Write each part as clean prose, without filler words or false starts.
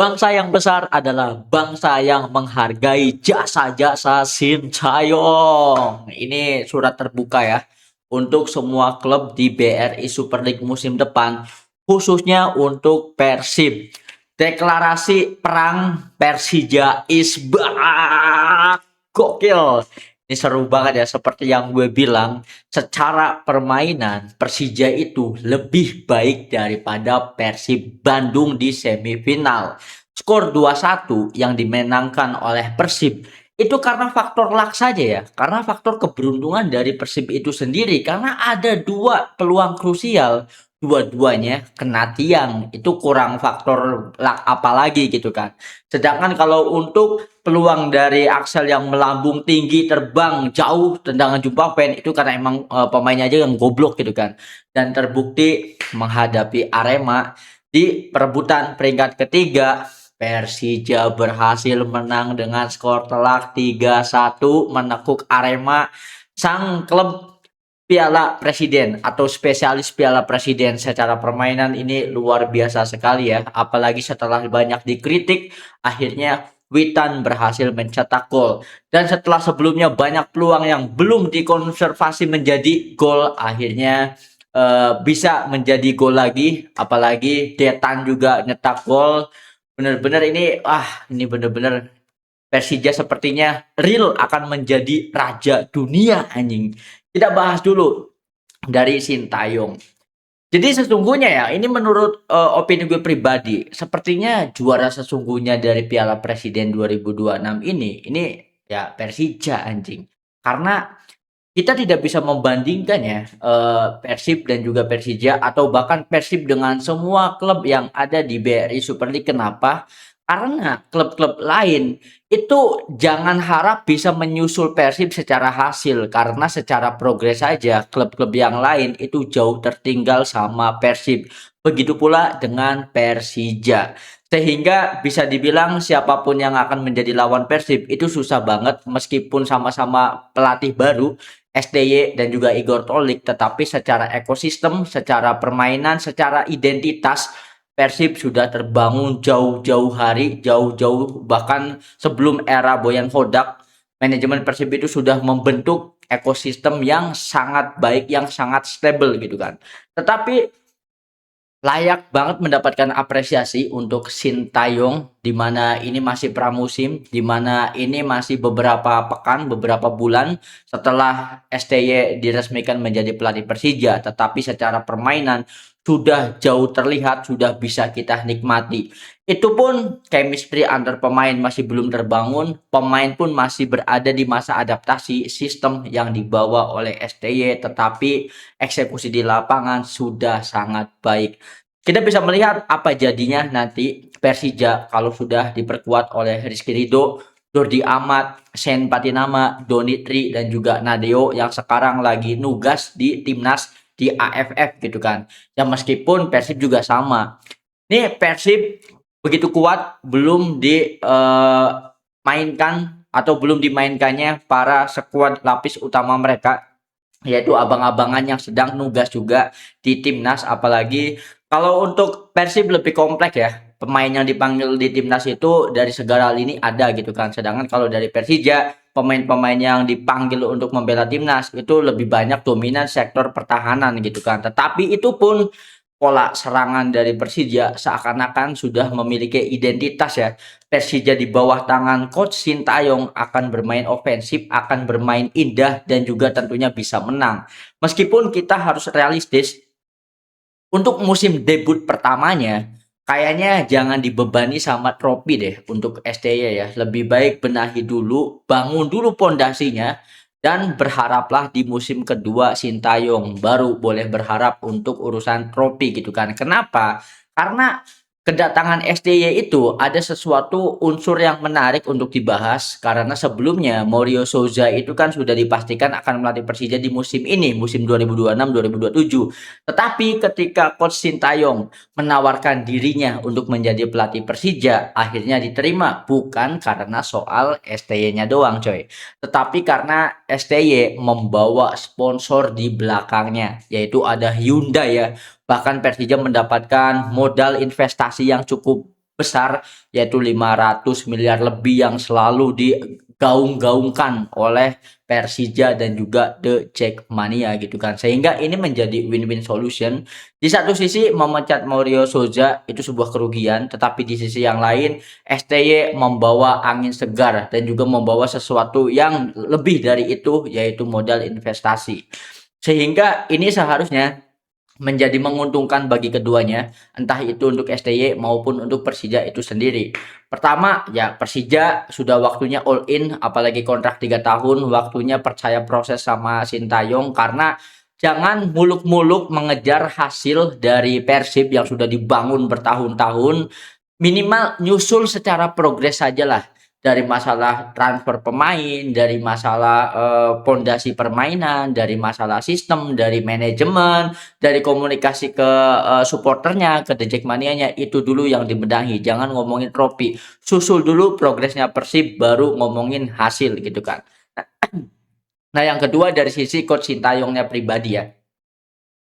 Bangsa yang besar adalah bangsa yang menghargai jasa-jasa Sintayong. Ini surat terbuka ya untuk semua klub di BRI Super League musim depan, khususnya untuk Persib. Deklarasi perang Persija is back. Gokil. Ini seru banget ya, seperti yang gue bilang, secara permainan Persija itu lebih baik daripada Persib Bandung di semifinal. Skor 2-1 yang dimenangkan oleh Persib itu karena faktor luck saja ya, karena faktor keberuntungan dari Persib itu sendiri, karena ada dua peluang krusial, dua-duanya kena tiang. Itu kurang faktor luck apalagi gitu kan. Sedangkan kalau untuk peluang dari Axel yang melambung tinggi, terbang jauh, tendangan jumpa fan, itu karena emang pemainnya aja yang goblok gitu kan. Dan terbukti menghadapi Arema di perebutan peringkat ketiga, Persija berhasil menang dengan skor telak 3-1 menekuk Arema, sang klub Piala Presiden atau spesialis Piala Presiden. Secara permainan ini luar biasa sekali ya, apalagi setelah banyak dikritik, akhirnya Witan berhasil mencetak gol. Dan setelah sebelumnya banyak peluang yang belum dikonservasi menjadi gol, akhirnya bisa menjadi gol lagi. Apalagi Detan juga nyetak gol. Bener-bener ini bener-bener Persija sepertinya real akan menjadi raja dunia anjing. Kita bahas dulu dari Sintayong. Jadi sesungguhnya ya, ini menurut opini gue pribadi, sepertinya juara sesungguhnya dari Piala Presiden 2026 ini ya Persija anjing. Karena kita tidak bisa membandingkan ya Persib dan juga Persija, atau bahkan Persib dengan semua klub yang ada di BRI Super League. Kenapa? Karena klub-klub lain itu jangan harap bisa menyusul Persib secara hasil, karena secara progres saja klub-klub yang lain itu jauh tertinggal sama Persib. Begitu pula dengan Persija. Sehingga bisa dibilang siapapun yang akan menjadi lawan Persib itu susah banget, meskipun sama-sama pelatih baru STY dan juga Igor Tolik, tetapi secara ekosistem, secara permainan, secara identitas Persib sudah terbangun jauh-jauh hari, jauh-jauh bahkan sebelum era Boyan Hodak. Manajemen Persib itu sudah membentuk ekosistem yang sangat baik, yang sangat stable gitu kan. Tetapi layak banget mendapatkan apresiasi untuk Sintayong, di mana ini masih pramusim, di mana ini masih beberapa pekan, beberapa bulan setelah STY diresmikan menjadi pelatih Persija, tetapi secara permainan sudah jauh terlihat, sudah bisa kita nikmati. Itu pun chemistry antar pemain masih belum terbangun, pemain pun masih berada di masa adaptasi sistem yang dibawa oleh STY, tetapi eksekusi di lapangan sudah sangat baik. Kita bisa melihat apa jadinya nanti Persija kalau sudah diperkuat oleh Rizky Ridho, Jordi Amat, Sen Patinama, Donitri, dan juga Nadeo yang sekarang lagi nugas di timnas di AFF gitu kan. Ya meskipun Persib juga sama. Nih Persib begitu kuat belum dimainkan atau belum dimainkannya para skuad lapis utama mereka, yaitu abang-abangan yang sedang nugas juga di timnas. Apalagi kalau untuk Persib lebih kompleks ya, pemain yang dipanggil di timnas itu dari segala lini ada gitu kan. Sedangkan kalau dari Persija, pemain-pemain yang dipanggil untuk membela timnas itu lebih banyak dominan sektor pertahanan gitu kan. Tetapi itu pun pola serangan dari Persija seakan-akan sudah memiliki identitas ya. Persija di bawah tangan Coach Sintayong akan bermain ofensif, akan bermain indah, dan juga tentunya bisa menang. Meskipun kita harus realistis, untuk musim debut pertamanya, kayaknya jangan dibebani sama trofi deh untuk STY ya. Lebih baik benahi dulu, bangun dulu pondasinya, dan berharaplah di musim kedua Sintayong baru boleh berharap untuk urusan trofi gitu kan. Kenapa? Karena kedatangan STY itu ada sesuatu unsur yang menarik untuk dibahas, karena sebelumnya Mourinho Souza itu kan sudah dipastikan akan melatih Persija di musim ini, musim 2026-2027. Tetapi ketika Coach Sintayong menawarkan dirinya untuk menjadi pelatih Persija, akhirnya diterima, bukan karena soal STY-nya doang coy, tetapi karena STY membawa sponsor di belakangnya, yaitu ada Hyundai ya. Bahkan Persija mendapatkan modal investasi yang cukup besar, yaitu 500 miliar lebih yang selalu digaung-gaungkan oleh Persija dan juga The Jackmania gitu kan. Sehingga ini menjadi win-win solution. Di satu sisi memecat Maurizio Souza itu sebuah kerugian, tetapi di sisi yang lain STY membawa angin segar dan juga membawa sesuatu yang lebih dari itu, yaitu modal investasi. Sehingga ini seharusnya menjadi menguntungkan bagi keduanya, entah itu untuk STY maupun untuk Persija itu sendiri. Pertama, ya Persija sudah waktunya all in, apalagi kontrak 3 tahun, waktunya percaya proses sama Sintayong, karena jangan muluk-muluk mengejar hasil dari Persib yang sudah dibangun bertahun-tahun, minimal nyusul secara progres sajalah, dari masalah transfer pemain, dari masalah pondasi permainan, dari masalah sistem, dari manajemen, dari komunikasi ke supporternya, ke The Jackmania-nya, itu dulu yang dibenahi. Jangan ngomongin trofi, susul dulu progresnya Persib, baru ngomongin hasil gitu kan. Nah, yang kedua dari sisi coach Sintayongnya pribadi ya.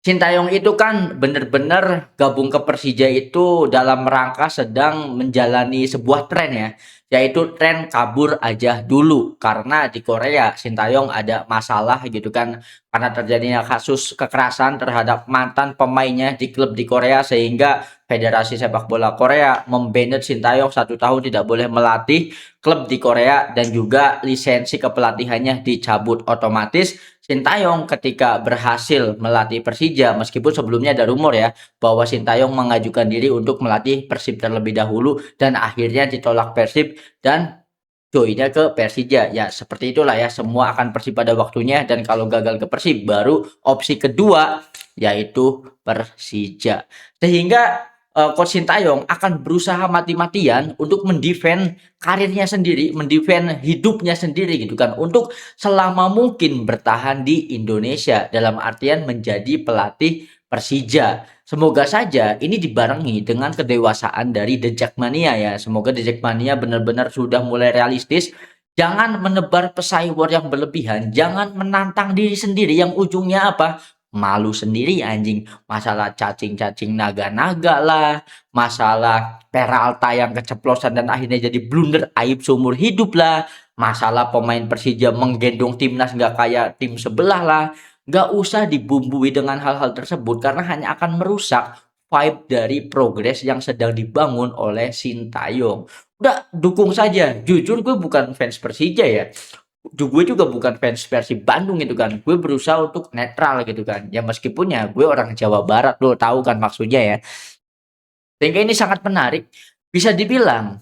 Sintayong itu kan bener-bener gabung ke Persija itu dalam rangka sedang menjalani sebuah tren ya, yaitu tren kabur aja dulu. Karena di Korea Sintayong ada masalah gitu kan, karena terjadinya kasus kekerasan terhadap mantan pemainnya di klub di Korea, sehingga Federasi Sepak Bola Korea membanet Sintayong 1 tahun tidak boleh melatih klub di Korea, dan juga lisensi kepelatihannya dicabut. Otomatis Sintayong ketika berhasil melatih Persija, meskipun sebelumnya ada rumor ya bahwa Sintayong mengajukan diri untuk melatih Persib terlebih dahulu, dan akhirnya ditolak Persib dan joinnya ke Persija. Ya seperti itulah ya, semua akan Persib pada waktunya, dan kalau gagal ke Persib baru opsi kedua yaitu Persija. Sehingga coach Sintayong akan berusaha mati-matian untuk mendefend karirnya sendiri, mendefend hidupnya sendiri gitu kan, untuk selama mungkin bertahan di Indonesia, dalam artian menjadi pelatih Persija. Semoga saja ini dibarengi dengan kedewasaan dari The Jackmania ya. Semoga The Jackmania benar-benar sudah mulai realistis. Jangan menebar pesaing yang berlebihan, jangan menantang diri sendiri yang ujungnya apa? Malu sendiri anjing. Masalah cacing-cacing naga-naga lah, masalah Peralta yang keceplosan dan akhirnya jadi blunder, aib seumur hidup lah, masalah pemain Persija menggendong timnas nggak kayak tim sebelah lah. Nggak usah dibumbui dengan hal-hal tersebut, karena hanya akan merusak vibe dari progres yang sedang dibangun oleh Sintayong. Udah dukung saja. Jujur gue bukan fans Persija ya, gue juga bukan fans Persib Bandung gitu kan. Gue berusaha untuk netral gitu kan. Ya meskipun ya gue orang Jawa Barat, lo tahu kan maksudnya ya. Sehingga ini sangat menarik. Bisa dibilang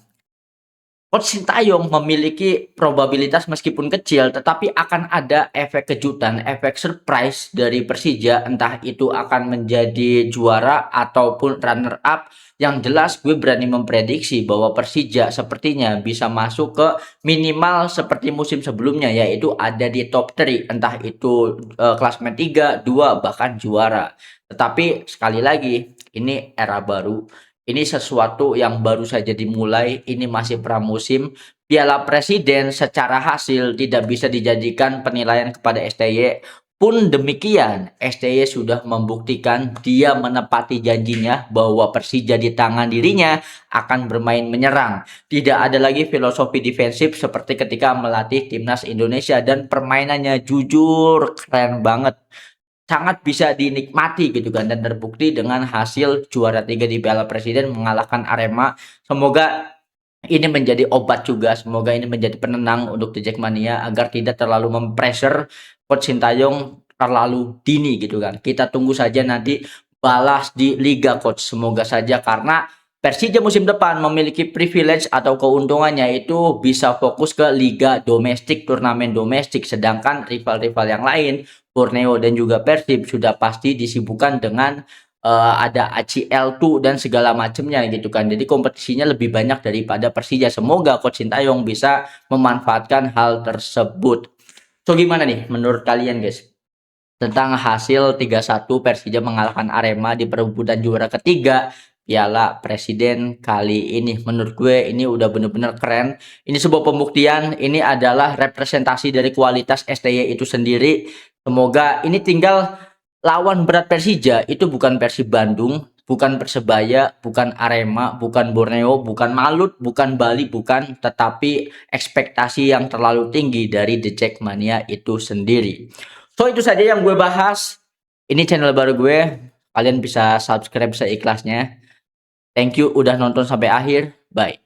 Coach Sintayong memiliki probabilitas meskipun kecil, tetapi akan ada efek kejutan, efek surprise dari Persija, entah itu akan menjadi juara ataupun runner up. Yang jelas gue berani memprediksi bahwa Persija sepertinya bisa masuk ke minimal seperti musim sebelumnya, yaitu ada di top 3, entah itu klasemen 3, 2, bahkan juara. Tetapi sekali lagi, ini era baru. Ini sesuatu yang baru saja dimulai, ini masih pramusim. Piala Presiden secara hasil tidak bisa dijadikan penilaian kepada STY. Pun demikian, STY sudah membuktikan dia menepati janjinya bahwa Persija di tangan dirinya akan bermain menyerang. Tidak ada lagi filosofi defensif seperti ketika melatih timnas Indonesia, dan permainannya jujur keren banget, sangat bisa dinikmati gitu kan, dan terbukti dengan hasil juara 3 di Piala Presiden mengalahkan Arema. Semoga ini menjadi obat juga, semoga ini menjadi penenang untuk The Jackmania agar tidak terlalu mempressure Coach Sintayong terlalu dini gitu kan. Kita tunggu saja nanti balas di Liga Coach, semoga saja, karena Persija musim depan memiliki privilege atau keuntungannya itu bisa fokus ke liga domestik, turnamen domestik, sedangkan rival-rival yang lain Borneo dan juga Persib sudah pasti disibukkan dengan ada ACL2 dan segala macamnya gitu kan. Jadi kompetisinya lebih banyak daripada Persija. Semoga Coach Sintayong bisa memanfaatkan hal tersebut. So gimana nih menurut kalian guys tentang hasil 3-1 Persija mengalahkan Arema di perebutan juara ketiga Piala Presiden kali ini? Menurut gue ini udah bener-bener keren. Ini sebuah pembuktian, ini adalah representasi dari kualitas STY itu sendiri. Semoga ini tinggal lawan berat Persija itu bukan Persib Bandung, bukan Persebaya, bukan Arema, bukan Borneo, bukan Malut, bukan Bali, bukan, tetapi ekspektasi yang terlalu tinggi dari The Jackmania itu sendiri. So itu saja yang gue bahas. Ini channel baru gue, kalian bisa subscribe seikhlasnya. Thank you udah nonton sampai akhir. Bye.